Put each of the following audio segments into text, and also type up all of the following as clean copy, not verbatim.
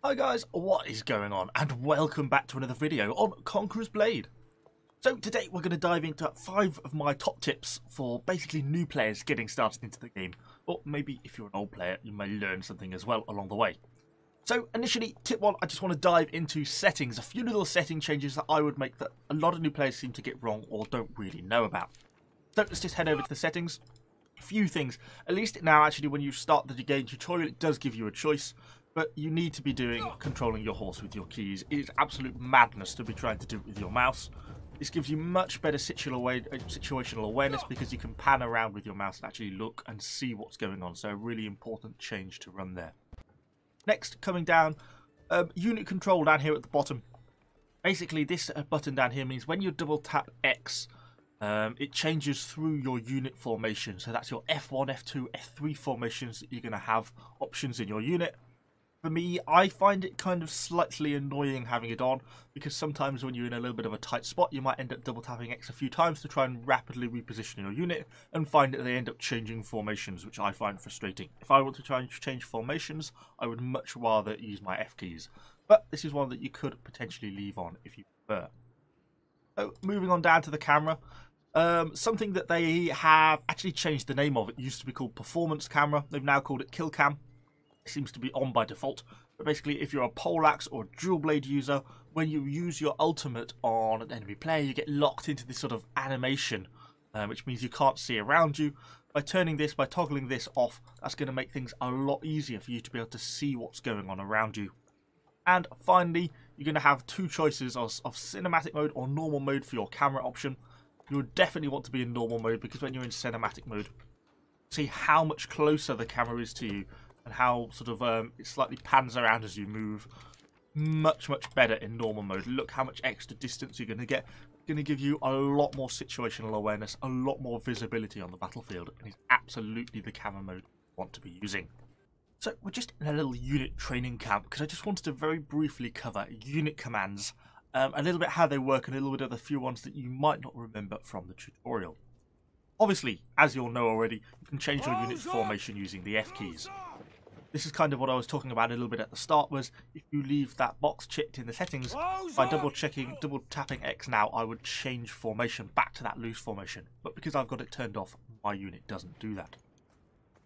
Hi guys, what is going on? And welcome back to another video on Conqueror's Blade. So today we're going to dive into 5 of my top tips for basically new players getting started into the game. Or maybe if you're an old player, you may learn something as well along the way. So initially, tip 1, I just want to dive into settings. A few little setting changes that I would make that a lot of new players seem to get wrong or don't really know about. So let's just head over to the settings. A few things. At least now actually when you start the game tutorial it does give you a choice. But you need to be controlling your horse with your keys. It is absolute madness to be trying to do it with your mouse. This gives you much better situational awareness because you can pan around with your mouse and actually look and see what's going on. So a really important change to run there. Next, coming down, unit control down here at the bottom. Basically, this button down here means when you double tap X, it changes through your unit formation. So that's your F1, F2, F3 formations that you're going to have options in your unit. For me, I find it kind of slightly annoying having it on because sometimes when you're in a little bit of a tight spot, you might end up double tapping X a few times to try and rapidly reposition your unit and find that they end up changing formations, which I find frustrating. If I want to try and change formations, I would much rather use my F keys. But this is one that you could potentially leave on if you prefer. So, moving on down to the camera. Something that they have actually changed the name of. It used to be called Performance Camera. They've now called it Kill Cam. It seems to be on by default, but basically if you're a poleaxe or dual blade user, when you use your ultimate on an enemy player, you get locked into this sort of animation, which means you can't see around you. By toggling this off, that's going to make things a lot easier for you to be able to see what's going on around you. And finally, you're going to have 2 choices of cinematic mode or normal mode for your camera option. You would definitely want to be in normal mode because when you're in cinematic mode, see how much closer the camera is to you and how sort of it slightly pans around as you move. Much better in normal mode. Look how much extra distance you're going to get. It's going to give you a lot more situational awareness, a lot more visibility on the battlefield, and it's absolutely the camera mode you want to be using. So we're just in a little unit training camp because I just wanted to very briefly cover unit commands, a little bit how they work, and a little bit of the few ones that you might not remember from the tutorial. Obviously, as you all know already, you can change your unit formation using the F keys. This is kind of what I was talking about a little bit at the start, was if you leave that box checked in the settings, by double tapping X now, I would change formation back to that loose formation. But because I've got it turned off, my unit doesn't do that.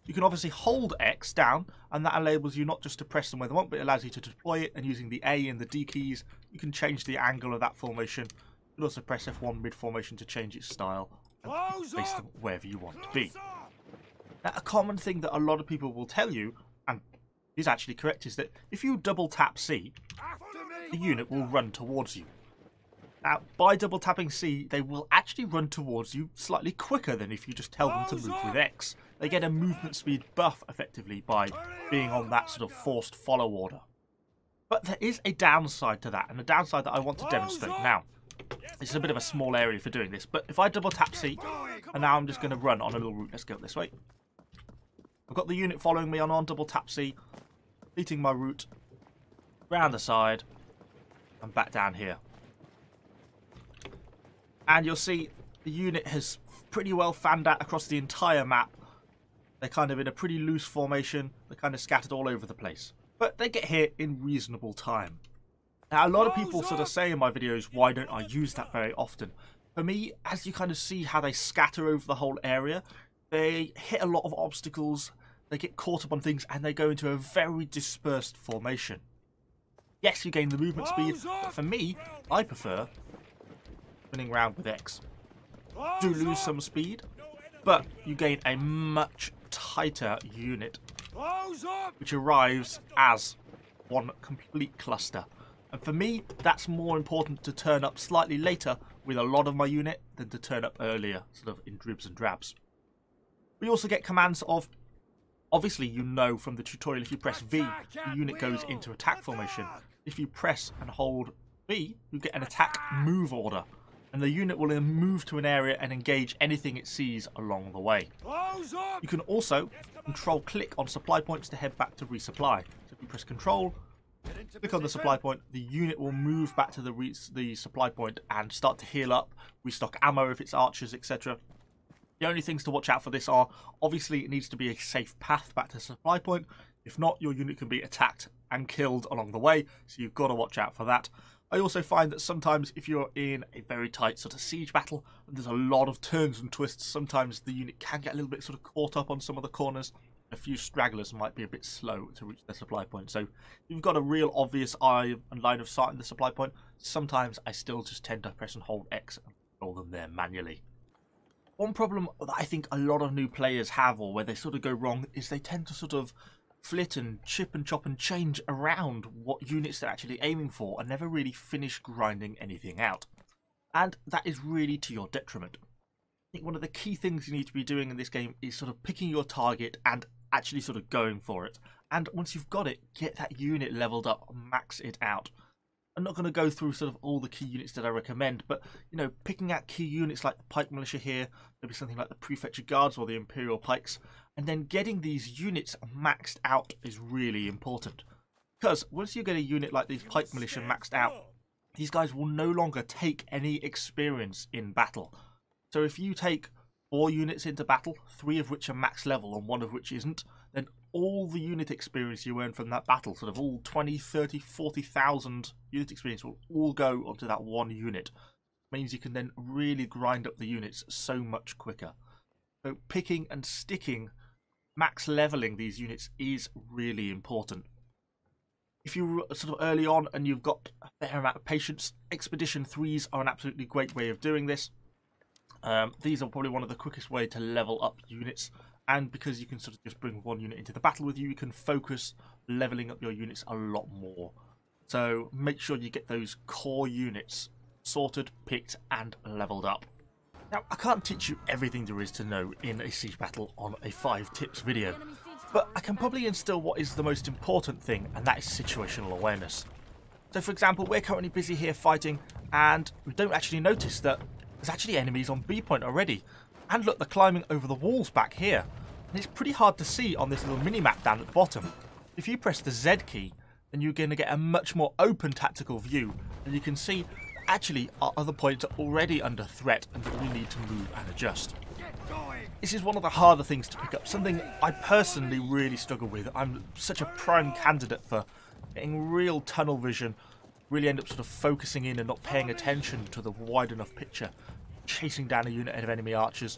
You can obviously hold X down, and that enables you not just to press them where they want, but it allows you to deploy it, and using the A and the D keys, you can change the angle of that formation. You can also press F1 mid-formation to change its style, and place them wherever you want to be. Now, a common thing that a lot of people will tell you, and is actually correct, is that if you double tap C, the unit will run towards you. Now, by double tapping C, they will actually run towards you slightly quicker than if you just tell them to move with X. They get a movement speed buff, effectively, by being on that sort of forced follow order. But there is a downside to that, and a downside that I want to demonstrate now. This is a bit of a small area for doing this, but if I double tap C, and now I'm just going to run on a little route, let's go this way. I've got the unit following me on double tap C, completing my route, round the side, and back down here. And you'll see the unit has pretty well fanned out across the entire map. They're kind of in a pretty loose formation, they're kind of scattered all over the place. But they get here in reasonable time. Now, a lot of people sort of say in my videos, why don't I use that very often? For me, as you kind of see how they scatter over the whole area, they hit a lot of obstacles, they get caught up on things, and they go into a very dispersed formation. Yes, you gain the movement speed, but for me, I prefer spinning round with X. Do lose some speed, but you gain a much tighter unit, which arrives as one complete cluster. And for me, that's more important to turn up slightly later with a lot of my unit than to turn up earlier, sort of in dribs and drabs. We also get commands of, obviously you know from the tutorial, if you press V, the unit goes into attack formation. If you press and hold B, you get an attack move order, and the unit will then move to an area and engage anything it sees along the way. You can also control-click on supply points to head back to resupply. So if you press control, click on the supply point, the unit will move back to the supply point and start to heal up, restock ammo if it's archers, etc. The only things to watch out for this are, obviously it needs to be a safe path back to the supply point. If not, your unit can be attacked and killed along the way, so you've got to watch out for that. I also find that sometimes if you're in a very tight sort of siege battle, and there's a lot of turns and twists, sometimes the unit can get a little bit sort of caught up on some of the corners. A few stragglers might be a bit slow to reach their supply point. So you've got a real obvious eye and line of sight in the supply point. Sometimes I still just tend to press and hold X and control them there manually. One problem that I think a lot of new players have, or where they sort of go wrong, is they tend to sort of flit and chip and chop and change around what units they're actually aiming for and never really finish grinding anything out. And that is really to your detriment. I think one of the key things you need to be doing in this game is sort of picking your target and actually sort of going for it. And once you've got it, get that unit leveled up, max it out. I'm not going to go through sort of all the key units that I recommend, but, you know, picking out key units like the Pike Militia here, maybe something like the Prefecture Guards or the Imperial Pikes, and then getting these units maxed out is really important. Because once you get a unit like these Pike Militia maxed out, these guys will no longer take any experience in battle. So if you take 4 units into battle, 3 of which are max level and 1 of which isn't, then all the unit experience you earn from that battle, sort of all 20, 30, 40,000 unit experience will all go onto that one unit. It means you can then really grind up the units so much quicker. So picking and sticking, max leveling these units is really important. If you're sort of early on and you've got a fair amount of patience, Expedition 3s are an absolutely great way of doing this. These are probably one of the quickest way to level up units, and because you can sort of just bring one unit into the battle with you, you can focus leveling up your units a lot more. So make sure you get those core units sorted, picked and leveled up. Now, I can't teach you everything there is to know in a siege battle on a 5 tips video, but I can probably instill what is the most important thing, and that is situational awareness. So for example, we're currently busy here fighting, and we don't actually notice that there's actually enemies on B point already. And look, they're climbing over the walls back here. And it's pretty hard to see on this little mini-map down at the bottom. If you press the Z key, then you're going to get a much more open tactical view. And you can see, actually, our other points are already under threat and that we need to move and adjust. This is one of the harder things to pick up, something I personally really struggle with. I'm such a prime candidate for getting real tunnel vision, really end up sort of focusing in and not paying attention to the wide enough picture, chasing down a unit of enemy archers,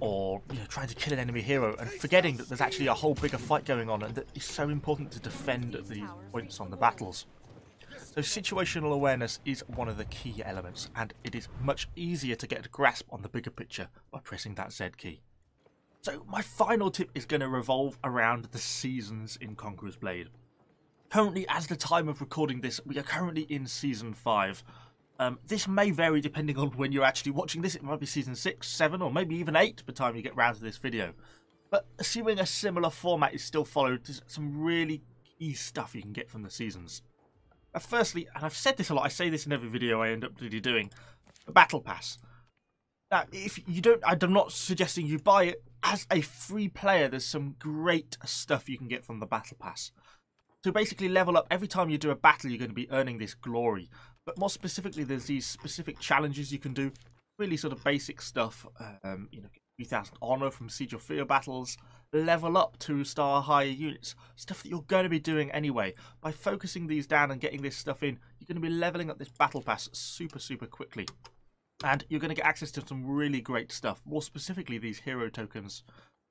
or trying to kill an enemy hero and forgetting that there's actually a whole bigger fight going on and that it's so important to defend these points on the battles. So situational awareness is one of the key elements, and it is much easier to get a grasp on the bigger picture by pressing that Z key. So my final tip is going to revolve around the seasons in Conqueror's Blade. Currently, as the time of recording this, we are currently in Season 5. This may vary depending on when you're actually watching this. It might be Season 6, 7 or maybe even 8 by the time you get round to this video. But assuming a similar format is still followed, there's some really key stuff you can get from the seasons. Firstly, and I've said this a lot, I say this in every video I end up really doing, the Battle Pass. Now, if you don't, I'm not suggesting you buy it. As a free player, there's some great stuff you can get from the Battle Pass. To basically level up, every time you do a battle, you're going to be earning this glory. But more specifically, there's these specific challenges you can do. Really sort of basic stuff. 3000 honor from Siege of Fear battles. Level up 2-star higher units. Stuff that you're going to be doing anyway. By focusing these down and getting this stuff in, you're going to be leveling up this battle pass super quickly. And you're going to get access to some really great stuff. More specifically, these hero tokens.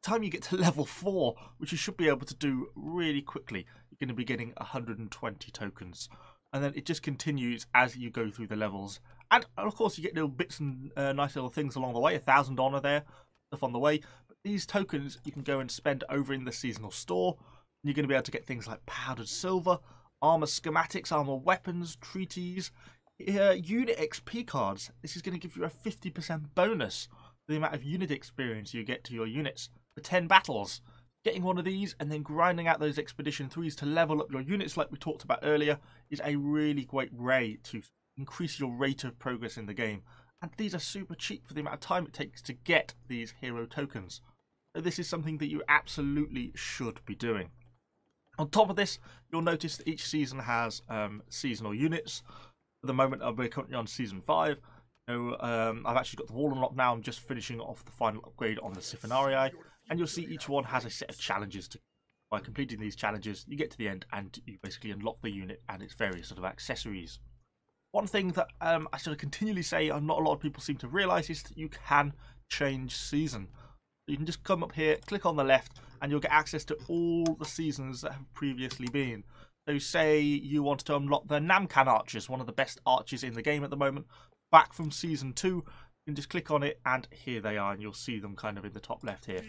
Time you get to level 4, which you should be able to do really quickly, you're going to be getting 120 tokens. And then it just continues as you go through the levels. And of course you get little bits and nice little things along the way. 1000 honor there, stuff on the way. But these tokens you can go and spend over in the seasonal store. You're going to be able to get things like powdered silver, armor schematics, armor weapons, treaties, unit XP cards. This is going to give you a 50% bonus for the amount of unit experience you get to your units for 10 battles. Getting one of these and then grinding out those Expedition 3s to level up your units like we talked about earlier is a really great way to increase your rate of progress in the game. And these are super cheap for the amount of time it takes to get these hero tokens. So this is something that you absolutely should be doing. On top of this, you'll notice that each season has seasonal units. At the moment, we're currently on Season 5. I've actually got the wall unlocked now. I'm just finishing off the final upgrade on the Siphonari. And you'll see each one has a set of challenges to by completing these challenges, you get to the end and you basically unlock the unit and its various sort of accessories. One thing that I sort of continually say and not a lot of people seem to realise is that you can change season. You can just come up here, click on the left, and you'll get access to all the seasons that have previously been. So say you want to unlock the Namkan archers, one of the best archers in the game at the moment, back from season 2. You can just click on it and here they are, and you'll see them kind of in the top left here.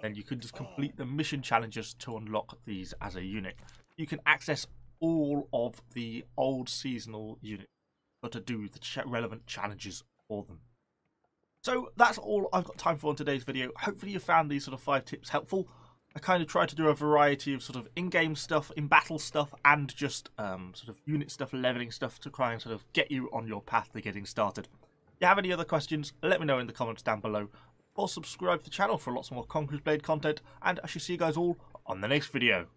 Then you can just complete the mission challenges to unlock these as a unit. You can access all of the old seasonal units, but to do the relevant challenges for them. So that's all I've got time for in today's video. Hopefully you found these sort of 5 tips helpful. I kind of tried to do a variety of sort of in-game stuff, in-battle stuff, and just sort of unit stuff, leveling stuff to try and sort of get you on your path to getting started. If you have any other questions, let me know in the comments down below. Or subscribe to the channel for lots more Conqueror's Blade content, and I shall see you guys all on the next video.